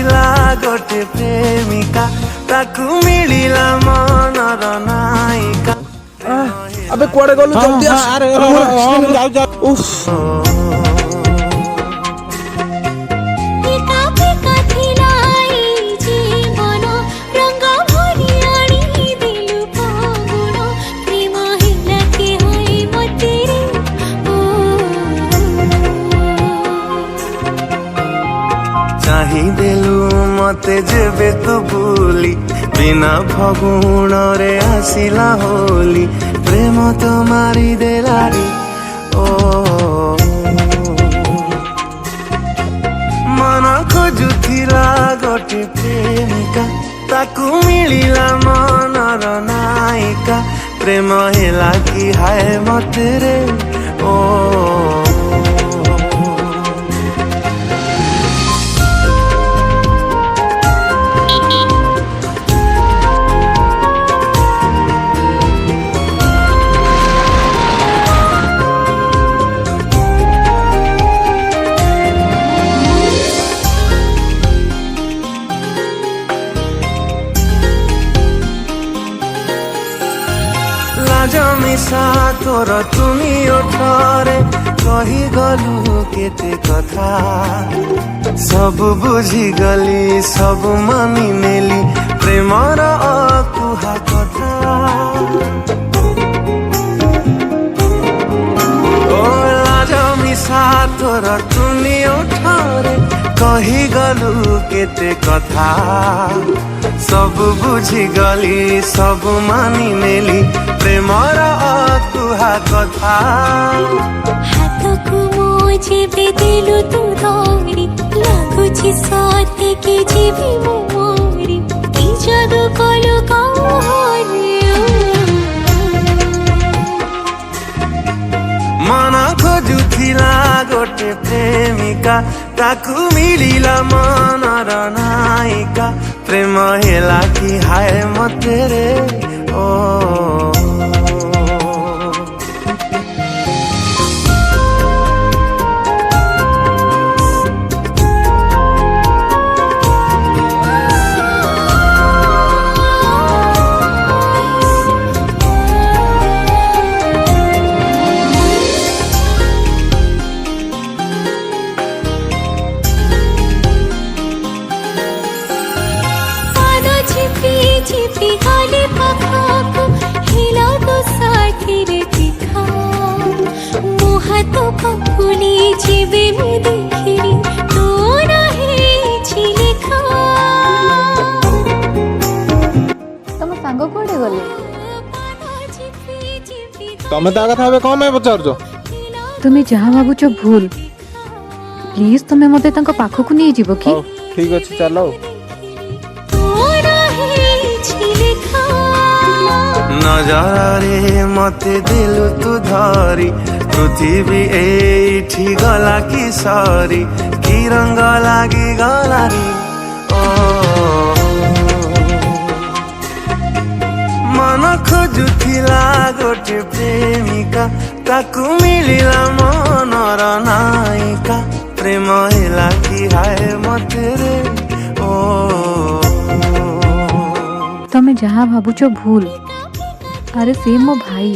खोजुथिला गोटे प्रेमिका ताकू मिलिला मनर नायिका। अबे कुआडे गलु जल्दी आस। अरे जाऊ जाऊ उफ चाहिदेलु मते जेबे तू भूली बिना फगुण रे आसिला होली प्रेम तो मारी देलारी ओ मन खोजुथिला गोटे प्रेमिका ताकू मिलिला मनर नायिका प्रेम हेला कि हाय मते रे ओ जमिसा तोर तुमी ओठरे कही गलु केते कथा सब बुझी गली सब मानी नेली प्रेमर अकुहा कथा ओ जमिसा तोर तुमी ओठरे कही गलु केते कथा सब बुझी गली सब मानी नेली प्रेमर अकुहा कथा हातकु मोजे बेदेलु तू धरी लागुछि सते कि जीवी मोरी कि जादू कलु कहरे मन खोजुथिला गोटे प्रेमिका ताकू मिलिला मनर नायिका प्रेम हेला कि हाय मते रे ओ चिपी गाली पखाको हिला तो साथी रे दिखा मुहा तो पपुली जीवे मु देखिरी तो रहे छिलेखा। तम सांग कोडे गले तमे ता कथा बे कम पचारजो तुमे जहा भाबुच भूल प्लीज तुमे मते तांको पाखकु नै जीवो कि ठीक अछि चलो नजरे मते दिलु तू धरी पृथ्वी एठी गला कि सरी कि रंग लागी गलारी ओ मन खोजुथिला गोटे प्रेमिका ताकू मिलिला मनर नायिका प्रेम हेला कि हाय मते रे ओ तमे जहा भाबुच भूल अरे से मो भाई